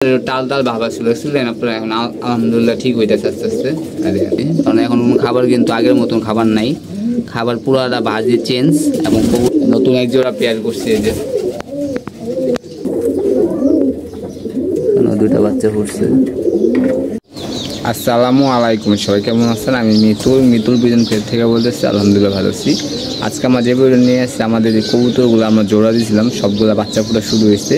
টাল টাল ভাবা ছিলেন আপনারা, এখন আলহামদুলিল্লাহ ঠিক হইতেছে আস্তে আস্তে। কারণ এখন খাবার কিন্তু আগের মতন খাবার নাই, খাবার পুরাটা ভাজি চেঞ্জ। এবং নতুন এক জোড়া পেয়ার করছে, এই যে দুইটা বাচ্চা ফুটছে। আসসালামু আলাইকুম, সবাই কেমন আছেন? আমি মিতুল বিজন পেট থেকে বলতেছি। আলহামদুলিল্লাহ ভালো আছি। আজকে আমরা যে ভিডিও নিয়ে আসছি, আমাদের যে কবুতরগুলো আমরা জোড়া দিয়েছিলাম সবগুলো বাচ্চা ফুটা শুরু হয়েছে।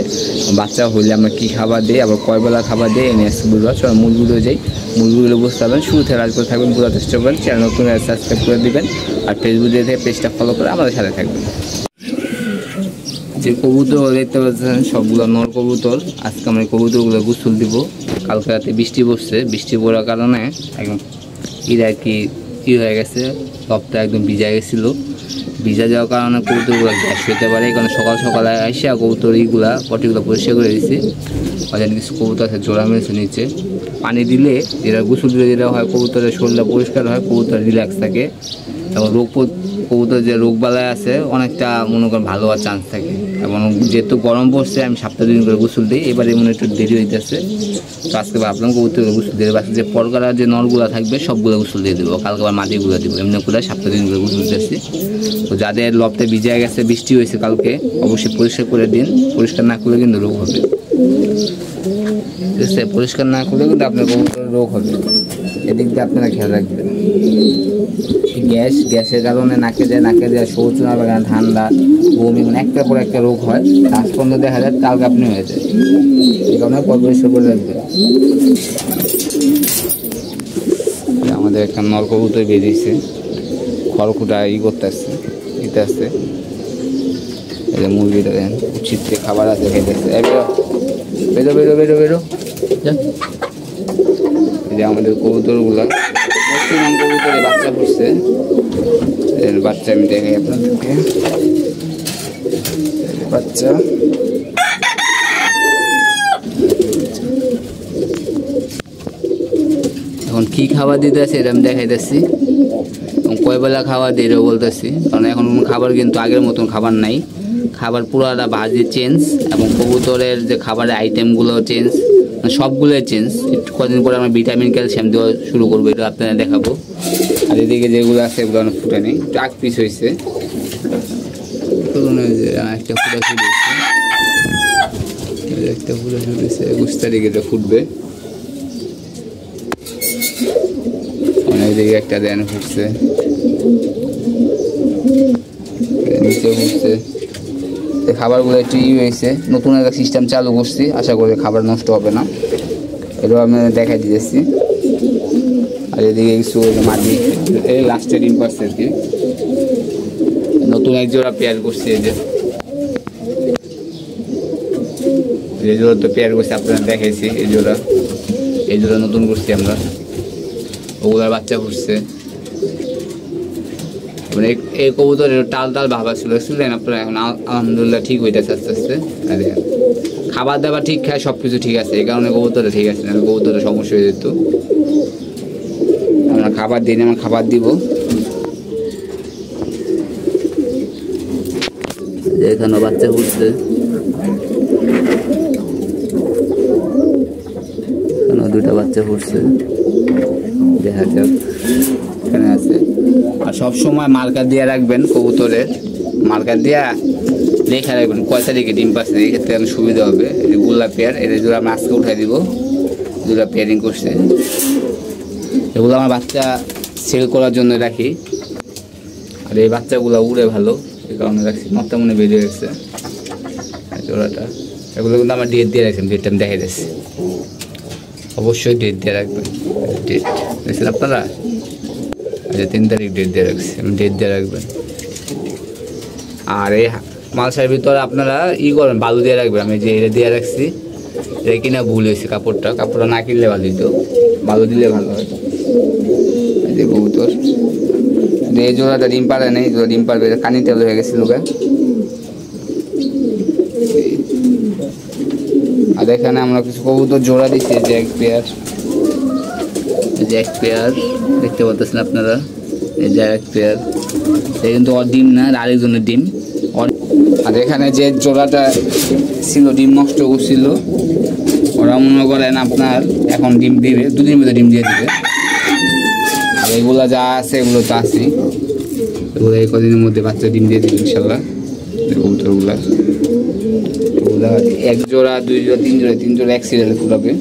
বাচ্চা হইলে আমরা কী খাবার দিই, আবার কয় বেলা খাবার দিই এনে আসছি বুঝবা। সবাই মূল ভিডিও যাই, মূল ভিডিও বুঝতে পারবেন। শুরু থেকে রাজ করে থাকবেন, পুরো চেষ্টা করবেন। চ্যানেল নতুন সাবস্ক্রাইব করে দেবেন, আর ফেসবুক থেকে পেজটা ফলো করে আমাদের সাথে থাকবেন। যে কবুতর দেখতে পাচ্ছেন সবগুলো নর কবুতর। আজকে আমরা কবুতরগুলো গোসল দিব। কালকে রাতে বৃষ্টি পড়ছে, বৃষ্টি পড়ার কারণে একদম কি হয়ে গেছে, টপটা একদম ভিজা গেছিলো। ভিজা যাওয়ার কারণে কবুতরগুলো গ্যাস হতে পারে। এই কারণে সকাল সকালে আসিয়া কবুতর এইগুলা পটিগুলো পরিষ্কার করে দিয়েছি। অনেক কিছু কবুতর আছে জোড়া মেরেছে নিচে। পানি দিলে যেটা গোসল দিলে যেটা হয়, কবুতরের শরীরটা পরিষ্কার হয়, কবুতর রিল্যাক্স থাকে এবং কবুতর যে রোগবালাই আছে অনেকটা মনে করেন ভালো হওয়ার চান্স থাকে। এবং যেহেতু গরম পড়ছে, আমি সপ্তাহে দিন করে গোসল দিই। এবারে মনে একটু দেরি হইতেছে, তো আজকে ভাবলাম কবুতর গোসল দিয়ে বাকি যে পরগারা যে নরগুলো থাকবে সবগুলো গোসল দিয়ে দেবো। কালকে আবার মাটিগুলো দেবো, এমনি করে সপ্তাহে দিন করে গোসল দিয়েছি। তো যাদের লবতে ভিজে গেছে, বৃষ্টি হয়েছে কালকে, অবশ্যই পরিষ্কার করে দিন। পরিষ্কার না করলে কিন্তু রোগ হবে, ঠিক আছে? পরিষ্কার না করলে কিন্তু আপনার কবুতরের রোগ হবে। এদিক দিয়ে আপনারা খেয়াল রাখবেন। গ্যাসের কারণে নাকে যায় শৌচ না লাগানো, ঠান্ডা, বমি, মানে একটার পর একটা রোগ হয়। লাস্ট পর্যন্ত দেখা যায় কালকে আপনি হয়ে যায়। এই কারণে পরিষ্কার করে রাখবেন। আমাদের একটা নর কবুতর বেরিয়েছে, খড়কুটা করতে আসছে, দিতে আসছে। এই যে মুরগিটা দেন, উচিত খাবার আছে, খেতেছে। বেরো বেরো বেরো বেরো। এই যে আমাদের কবুতরগুলো ম্যাক্সিমাম কবুতরে বাচ্চা পড়ছে। বাচ্চা আমি দেখাই আপনাদেরকে। বাচ্চা এখন কি খাবার দিতেছি এটা আমি দেখাইতেছি, এবং কয় বেলা খাবার দিই এটাও বলতেছি। কারণ এখন খাবার কিন্তু আগের মতন খাবার নাই, খাবার পুরাটা ভাজি চেঞ্জ। এবং কবুতরের যে খাবারের আইটেমগুলো চেঞ্জ, সবগুলোই চেঞ্জ। একটু কদিন পরে আমরা ভিটামিন ক্যালসিয়াম দেওয়া শুরু করবো, এটা আপনারা দেখাবো। আর এদিকে যেগুলো আছে এগুলো অনেক ফুটে নেই, টাক পিস হয়েছে। একটা ফুটা শুরু হয়েছে, একটা ফুটা শুরু হয়েছে। 21 তারিখে এটা ফুটবে। অনেকদিকে একটা দেন ফুটছে, নিচে ফুটছে। খাবারগুলো একটু হয়েছে, নতুন একটা সিস্টেম চালু করছি, আশা করি খাবার নষ্ট হবে না। এটাও আমি দেখাই দিয়েছি। আর এদিকে কিছু মাটি, এই লাস্টে ডিম পাচ্ছে আর কি। নতুন এক জোড়া পেয়ার করছি, এই যে জোড়া তো পেয়ার করছি আপনারা দেখেছি। এই জোড়া নতুন করছি আমরা, ওগুলার বাচ্চা ফুটছে। মানে এই কবুতরের টাল ভাবা ছিলেন আপনারা, এখন আলহামদুলিল্লাহ ঠিক হইতেছে আস্তে আস্তে। আর খাবার দাবার ঠিক খায়, সব কিছু ঠিক আছে, এই কারণে কবুতরে ঠিক আছে, না কবুতরের সমস্যা হয়ে যেত। আমরা খাবার দিই, আমরা খাবার দিব। এখানে বাচ্চা ফুটছে, এখানে দুইটা বাচ্চা ফুটছে, দেখা যাক এখানে আছে। আর সবসময় মার্কার দিয়ে রাখবেন কবুতরের, মার্কার দিয়া লেখা রাখবেন কয় তারিখে ডিম পাচ্ছে, এই ক্ষেত্রে আমি সুবিধা হবে। এই গোল্লা পেয়ার, এটা যদি আমি আজকে উঠাই দিব, দুটা পেয়ারিং করছে। এগুলো আমার বাচ্চা সেল করার জন্য রাখি। আর এই বাচ্চাগুলো উড়ে ভালো, এই কারণে রাখছি। নটটা মনে বেরিয়ে গেছে জোড়াটা। এগুলো কিন্তু আমার ডেট দিয়ে রাখছেন, ডেটটা আমি দেখাই দিচ্ছি। অবশ্যই ডেট দিয়ে রাখবেন, ডেট দেখছেন আপনারা। আচ্ছা 3 তারিখ ডেট দিয়ে রাখছি, আমি ডেট দিয়ে রাখবেন। আর এই মালসার ভিতরে আপনারা করেন, বালু দিয়ে রাখবেন। আমি যে এটা দিয়ে রাখছি, এটা কিনা ভুল হয়েছে। কাপড়টা না কিনলে ভালো দিত, বালু দিলে ভালো হয়। এই যে কবুতর, এই জোড়াটা ডিম পারে নেই, ডিম পারবে, কানি তেল হয়ে গেছিল। আর এখানে আমরা কিছু কবুতর জোড়া দিচ্ছি, যে এক পেয়ার দেখতে পাচ্ছেন আপনারা। এই যে এক পেয়ার, এটা কিন্তু ওর ডিম না, আরেকজনের ডিম। আর এখানে যে জোড়াটা ছিল ডিম নষ্ট করছিল, ওরা মনে করেন আপনার এখন ডিম দিবে, দুদিনের মধ্যে ডিম দিয়ে দিবে। আর এগুলো যা আছে এগুলো তো আছে, এগুলো এই কদিনের মধ্যে বাচ্চা ডিম দিয়ে দিবে ইনশাল্লাহ। কবুতরগুলা এক জোড়া, দুই জোড়া, তিন জোড়া এক সিরিয়ালে ফুটাবে।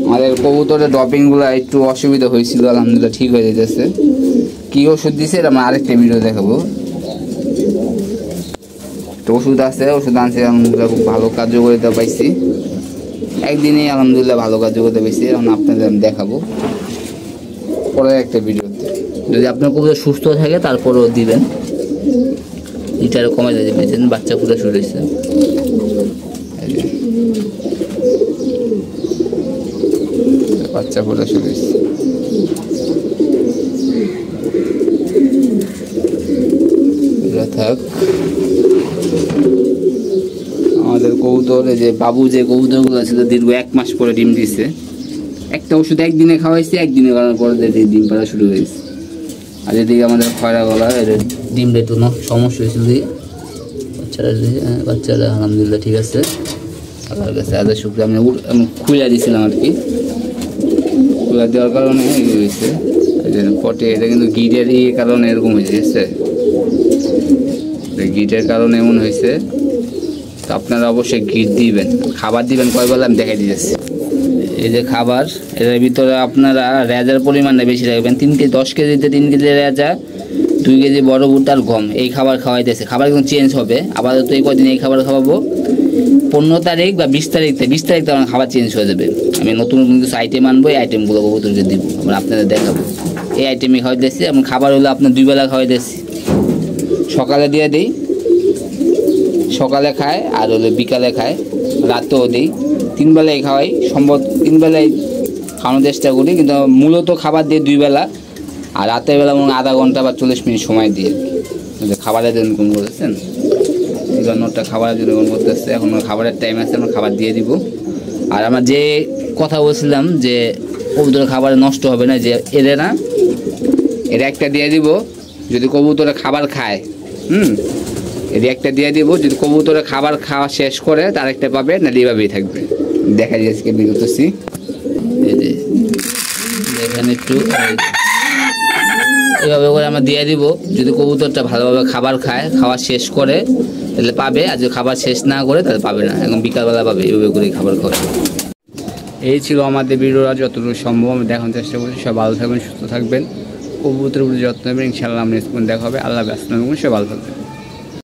আমাদের কবুতরের ড্রপিংগুলো একটু অসুবিধা হয়েছিল, আলহামদুলিল্লাহ ঠিক হয়ে যেতেছে। কী ওষুধ দিছে এটা আমরা আরেকটা ভিডিও দেখাবো। তো ওষুধ আছে, ওষুধ আনছে আলহামদুলিল্লাহ খুব ভালো কার্যকারিতা পাইছি, একদিনেই আলহামদুলিল্লাহ ভালো কার্যকারিতা পাইছি। এখন আপনাদের আমি দেখাবো পরের একটা ভিডিওতে। যদি আপনার কবুতর সুস্থ থাকে তারপরেও দিবেন, এটারও কমে যাবে। বাচ্চা ফুটা শুরু হয়েছে, বাচ্চা ফোটা শুরু হয়েছে। থাক আমাদের কবুতর, যে বাবু যে কবুতরগুলো ছিল দীর্ঘ 1 মাস পরে ডিম দিচ্ছে। একটা ওষুধ একদিনে খাওয়াইছে, একদিনে খাওয়ানোর পরে ডিম পাড়া শুরু হয়েছে। আর এদিকে আমাদের খয়রা গলা, এদের ডিমটা একটু সমস্যা হয়েছিল, বাচ্চারা আলহামদুলিল্লাহ ঠিক আছে আল্লাহর কাছে আদা শুক্র। আমি খুলে দিয়েছিলাম আর কি, খুলে দেওয়ার কারণে হয়েছে পটে। এটা কিন্তু গিটের কারণে এরকম হয়েছে, গিটের কারণে এমন হয়েছে। তো আপনারা অবশ্যই গিট দিবেন, খাবার দিবেন কয় বেলা আমি দেখাই দিয়েছি। এই যে খাবার, এর ভিতরে আপনারা রেজার পরিমাণটা বেশি রাখবেন। 3 কেজি 10 কেজিতে 3 কেজি রেজা, 2 কেজি বড় বুট আর গম, এই খাবার খাওয়াইতেছে। খাবার কিন্তু চেঞ্জ হবে, আপাতত এই কদিন এই খাবার খাওয়াবো। 15 তারিখ বা 20 তারিখ থেকে আমার খাবার চেঞ্জ হয়ে যাবে। আমি নতুন নতুন কিছু আইটেম আনবো, এই আইটেমগুলো কবুতরকে দিব, আমরা আপনাদের দেখাবো। এই আইটেমই খাওয়াইতেছি। এবং খাবার হলো আপনার 2 বেলা খাওয়াইতেছি, সকালে দিয়ে দিই, সকালে খায়, আর হলো বিকালে খায়, রাতেও দিই। 3 বেলায় খাওয়াই, সম্ভব 3 বেলায় খাওয়ানোর চেষ্টা করি, কিন্তু মূলত খাবার দিয়ে 2 বেলা, আর রাতের বেলা মনে আধা ঘন্টা বা 40 মিনিট সময় দিয়ে খাবারের জন্য কোন করেছেন। এই জন্যটা খাবারের জন্য কোন করতেছে, এখন খাবারের টাইম আছে, আমরা খাবার দিয়ে দিব। আর আমরা যে কথা বলছিলাম যে কবুতরের খাবার নষ্ট হবে না, যে এদের না, এটা একটা দিয়ে দিব। যদি কবুতরে খাবার খায়, এটি একটা দিয়ে দিব। যদি কবুতরে খাবার খাওয়া শেষ করে তার একটা পাবে, না এইভাবেই থাকবে। দেখা যাচ্ছে কি বিরতছি, এই যে দেখেন একটু এভাবে করে আমরা দিয়ে দিব। যদি কবুতরটা ভালোভাবে খাবার খায়, খাওয়া শেষ করে তাহলে পাবে, আর যদি খাবার শেষ না করে তাহলে পাবে না। এখন বিকালবেলা পাবে, এইভাবে করে খাবার খাওয়া। এই ছিল আমাদের ভিডিওটা, যতটুকু সম্ভব আমি দেখানোর চেষ্টা করছি। সব ভালো থাকবেন, সুস্থ থাকবেন, কবুতরের প্রতি যত্ন নেবেন। ইনশাআল্লাহ আমরা দেখা হবে। আল্লাহ হাফেজ, সবাই ভালো থাকবেন।